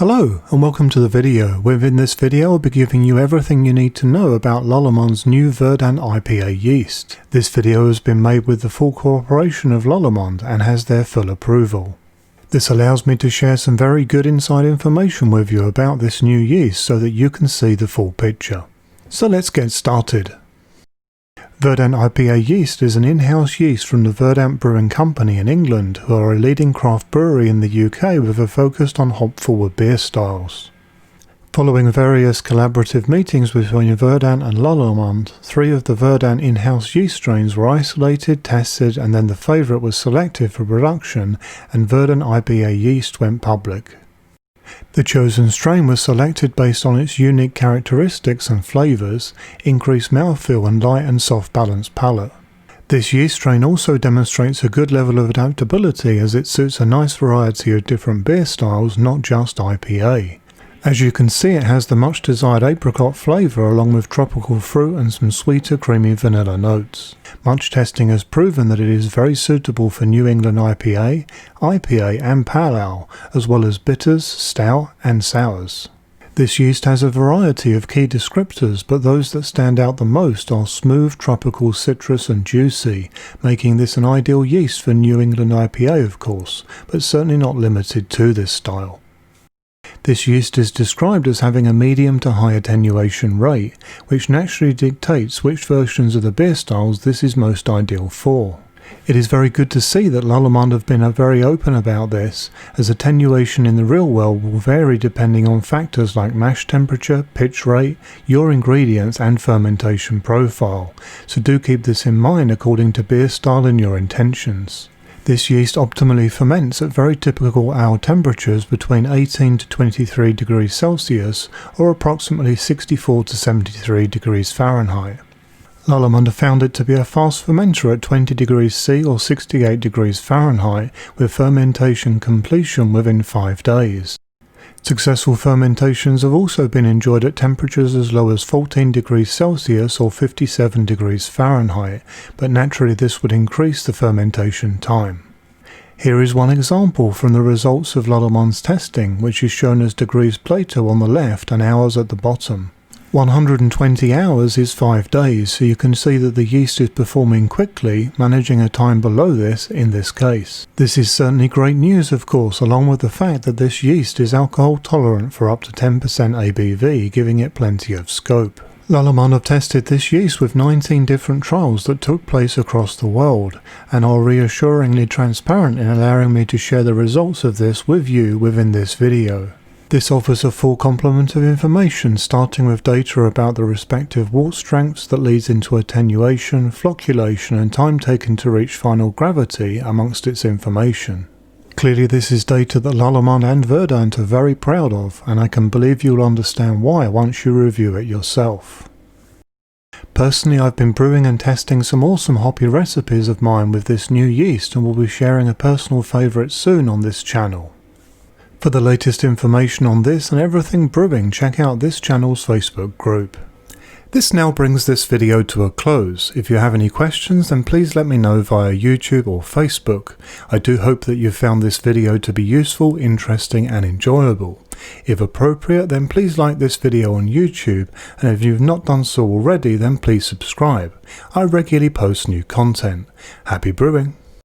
Hello and welcome to the video. Within this video I'll be giving you everything you need to know about Lallemand's new Verdant IPA yeast. This video has been made with the full cooperation of Lallemand and has their full approval. This allows me to share some very good inside information with you about this new yeast so that you can see the full picture. So let's get started. Verdant IPA yeast is an in-house yeast from the Verdant Brewing Company in England, who are a leading craft brewery in the UK with a focus on hop-forward beer styles. Following various collaborative meetings between Verdant and Lallemand, 3 of the Verdant in-house yeast strains were isolated, tested, and then the favourite was selected for production, and Verdant IPA yeast went public. The chosen strain was selected based on its unique characteristics and flavours, increased mouthfeel and light and soft balanced palate. This yeast strain also demonstrates a good level of adaptability as it suits a nice variety of different beer styles, not just IPA. As you can see, it has the much desired apricot flavour along with tropical fruit and some sweeter creamy vanilla notes. Much testing has proven that it is very suitable for New England IPA, IPA and Pale Ale, as well as bitters, stout and sours. This yeast has a variety of key descriptors, but those that stand out the most are smooth, tropical, citrus and juicy, making this an ideal yeast for New England IPA of course, but certainly not limited to this style. This yeast is described as having a medium to high attenuation rate, which naturally dictates which versions of the beer styles this is most ideal for. It is very good to see that Lallemand have been very open about this, as attenuation in the real world will vary depending on factors like mash temperature, pitch rate, your ingredients and fermentation profile, so do keep this in mind according to beer style and your intentions. This yeast optimally ferments at very typical ale temperatures between 18 to 23 degrees Celsius or approximately 64 to 73 degrees Fahrenheit. Lallemand have found it to be a fast fermenter at 20 degrees C or 68 degrees Fahrenheit with fermentation completion within 5 days. Successful fermentations have also been enjoyed at temperatures as low as 14 degrees Celsius or 57 degrees Fahrenheit, but naturally this would increase the fermentation time. Here is one example from the results of Lallemand's testing, which is shown as degrees Plato on the left and hours at the bottom. 120 hours is 5 days, so you can see that the yeast is performing quickly, managing a time below this in this case. This is certainly great news of course, along with the fact that this yeast is alcohol tolerant for up to 10% ABV, giving it plenty of scope. Lallemand have tested this yeast with 19 different trials that took place across the world, and are reassuringly transparent in allowing me to share the results of this with you within this video. This offers a full complement of information, starting with data about the respective wort strengths that leads into attenuation, flocculation and time taken to reach final gravity amongst its information. Clearly this is data that Lallemand and Verdant are very proud of, and I can believe you'll understand why once you review it yourself. Personally, I've been brewing and testing some awesome hoppy recipes of mine with this new yeast and will be sharing a personal favourite soon on this channel. For the latest information on this and everything brewing, check out this channel's Facebook group. This now brings this video to a close. If you have any questions then please let me know via YouTube or Facebook. I do hope that you found this video to be useful, interesting and enjoyable. If appropriate then please like this video on YouTube, and if you've not done so already then please subscribe. I regularly post new content. Happy brewing!